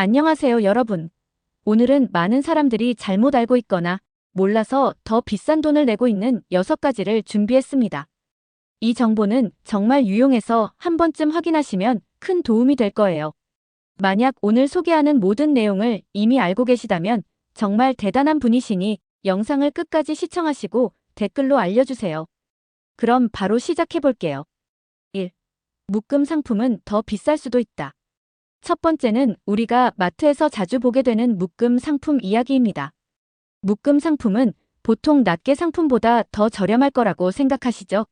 안녕하세요, 여러분. 오늘은 많은 사람들이 잘못 알고 있거나 몰라서 더 비싼 돈을 내고 있는 6가지를 준비했습니다. 이 정보는 정말 유용해서 한 번쯤 확인하시면 큰 도움이 될 거예요. 만약 오늘 소개하는 모든 내용을 이미 알고 계시다면 정말 대단한 분이시니 영상을 끝까지 시청하시고 댓글로 알려주세요. 그럼 바로 시작해 볼게요. 1. 묶음 상품은 더 비쌀 수도 있다. 첫 번째는 우리가 마트에서 자주 보게 되는 묶음 상품 이야기입니다. 묶음 상품은 보통 낱개 상품보다 더 저렴할 거라고 생각하시죠?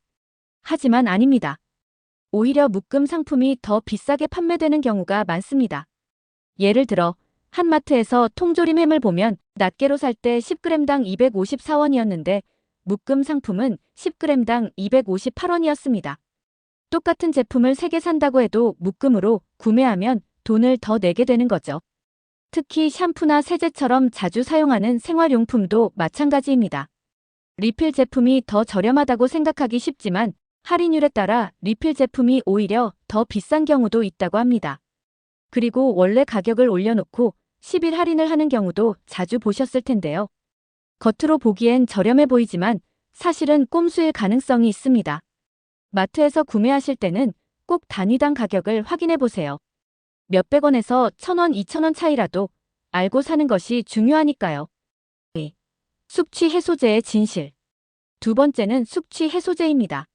하지만 아닙니다. 오히려 묶음 상품이 더 비싸게 판매되는 경우가 많습니다. 예를 들어 한 마트에서 통조림 햄을 보면 낱개로 살 때 10g당 254원이었는데 묶음 상품은 10g당 258원이었습니다. 똑같은 제품을 3개 산다고 해도 묶음으로 구매하면 돈을 더 내게 되는 거죠. 특히 샴푸나 세제처럼 자주 사용하는 생활용품도 마찬가지입니다. 리필 제품이 더 저렴하다고 생각하기 쉽지만 할인율에 따라 리필 제품이 오히려 더 비싼 경우도 있다고 합니다. 그리고 원래 가격을 올려놓고 10일 할인을 하는 경우도 자주 보셨을 텐데요. 겉으로 보기엔 저렴해 보이지만 사실은 꼼수일 가능성이 있습니다. 마트에서 구매하실 때는 꼭 단위당 가격을 확인해 보세요. 몇백 원에서 1,000원, 2,000원 차이라도 알고 사는 것이 중요하니까요. 2. 숙취 해소제의 진실. 두 번째는 숙취 해소제입니다.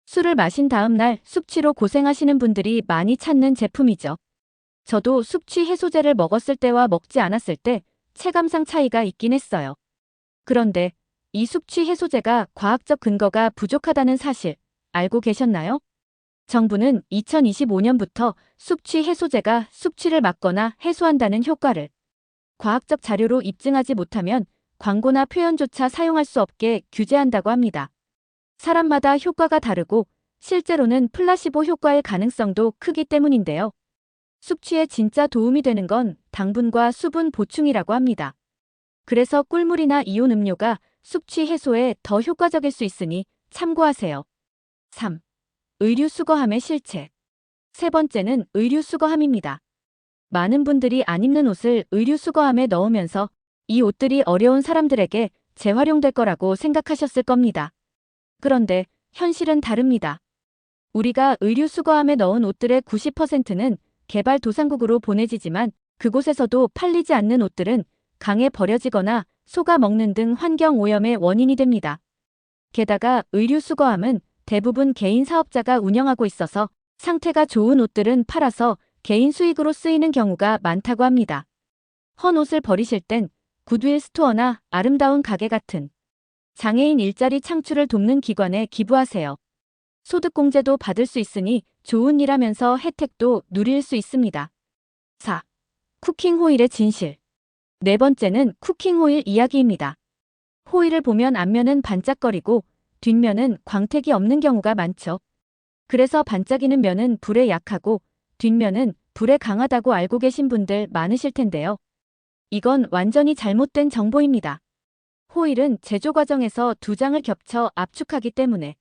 술을 마신 다음 날 숙취로 고생하시는 분들이 많이 찾는 제품이죠. 저도 숙취 해소제를 먹었을 때와 먹지 않았을 때 체감상 차이가 있긴 했어요. 그런데 이 숙취 해소제가 과학적 근거가 부족하다는 사실 알고 계셨나요? 정부는 2025년부터 숙취 해소제가 숙취를 막거나 해소한다는 효과를 과학적 자료로 입증하지 못하면 광고나 표현조차 사용할 수 없게 규제한다고 합니다. 사람마다 효과가 다르고 실제로는 플라시보 효과일 가능성도 크기 때문인데요. 숙취에 진짜 도움이 되는 건 당분과 수분 보충이라고 합니다. 그래서 꿀물이나 이온 음료가 숙취 해소에 더 효과적일 수 있으니 참고하세요. 3. 의류 수거함의 실체. 세 번째는 의류 수거함입니다. 많은 분들이 안 입는 옷을 의류 수거함에 넣으면서 이 옷들이 어려운 사람들에게 재활용될 거라고 생각하셨을 겁니다. 그런데 현실은 다릅니다. 우리가 의류 수거함에 넣은 옷들의 90%는 개발도상국으로 보내지지만 그곳에서도 팔리지 않는 옷들은 강에 버려지거나 소가 먹는 등 환경오염의 원인이 됩니다. 게다가 의류 수거함은 대부분 개인 사업자가 운영하고 있어서 상태가 좋은 옷들은 팔아서 개인 수익으로 쓰이는 경우가 많다고 합니다. 헌 옷을 버리실 땐 굿윌 스토어나 아름다운 가게 같은 장애인 일자리 창출을 돕는 기관에 기부하세요. 소득공제도 받을 수 있으니 좋은 일하면서 혜택도 누릴 수 있습니다. 4. 쿠킹 호일의 진실. 네 번째는 쿠킹 호일 이야기입니다. 호일을 보면 앞면은 반짝거리고 뒷면은 광택이 없는 경우가 많죠. 그래서 반짝이는 면은 불에 약하고 뒷면은 불에 강하다고 알고 계신 분들 많으실 텐데요. 이건 완전히 잘못된 정보입니다. 호일은 제조 과정에서 두 장을 겹쳐 압축하기 때문에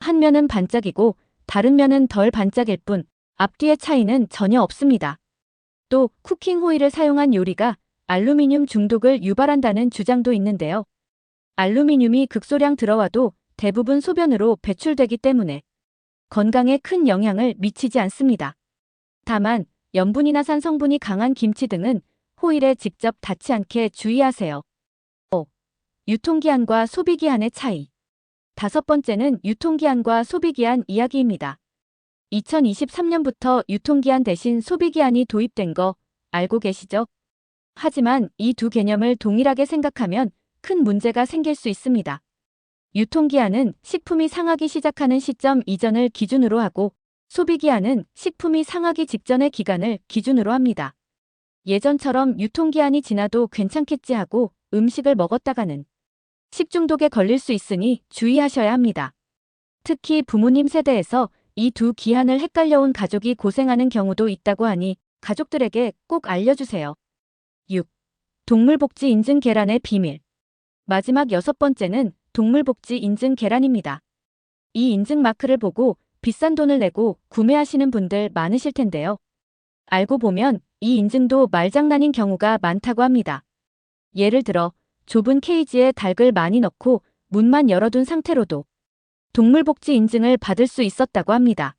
한 면은 반짝이고 다른 면은 덜 반짝일 뿐 앞뒤의 차이는 전혀 없습니다. 또 쿠킹 호일을 사용한 요리가 알루미늄 중독을 유발한다는 주장도 있는데요. 알루미늄이 극소량 들어와도 대부분 소변으로 배출되기 때문에 건강에 큰 영향을 미치지 않습니다. 다만 염분이나 산 성분이 강한 김치 등은 호일에 직접 닿지 않게 주의하세요. 5. 유통기한과 소비기한의 차이. 다섯 번째는 유통기한과 소비기한 이야기입니다. 2023년부터 유통기한 대신 소비기한이 도입된 거 알고 계시죠? 하지만 이 두 개념을 동일하게 생각하면 큰 문제가 생길 수 있습니다. 유통기한은 식품이 상하기 시작하는 시점 이전을 기준으로 하고 소비기한은 식품이 상하기 직전의 기간을 기준으로 합니다. 예전처럼 유통기한이 지나도 괜찮겠지 하고 음식을 먹었다가는 식중독에 걸릴 수 있으니 주의하셔야 합니다. 특히 부모님 세대에서 이 두 기한을 헷갈려온 가족이 고생하는 경우도 있다고 하니 가족들에게 꼭 알려주세요. 6. 동물복지 인증 계란의 비밀. 마지막 6번째는 동물복지 인증 계란입니다. 이 인증 마크를 보고 비싼 돈을 내고 구매하시는 분들 많으실 텐데요. 알고 보면 이 인증도 말장난인 경우가 많다고 합니다. 예를 들어 좁은 케이지에 닭을 많이 넣고 문만 열어둔 상태로도 동물복지 인증을 받을 수 있었다고 합니다.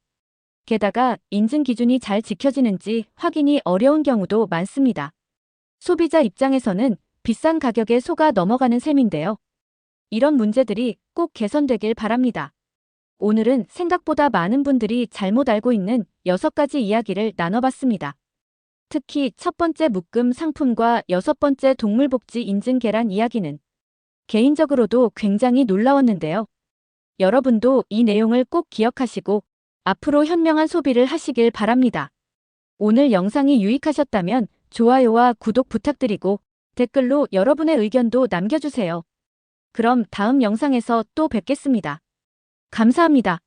게다가 인증 기준이 잘 지켜지는지 확인이 어려운 경우도 많습니다. 소비자 입장에서는 비싼 가격에 속아 넘어가는 셈인데요. 이런 문제들이 꼭 개선되길 바랍니다. 오늘은 생각보다 많은 분들이 잘못 알고 있는 6가지 이야기를 나눠봤습니다. 특히 첫 번째 묶음 상품과 6번째 동물복지 인증 계란 이야기는 개인적으로도 굉장히 놀라웠는데요. 여러분도 이 내용을 꼭 기억하시고 앞으로 현명한 소비를 하시길 바랍니다. 오늘 영상이 유익하셨다면 좋아요와 구독 부탁드리고 댓글로 여러분의 의견도 남겨주세요. 그럼 다음 영상에서 또 뵙겠습니다. 감사합니다.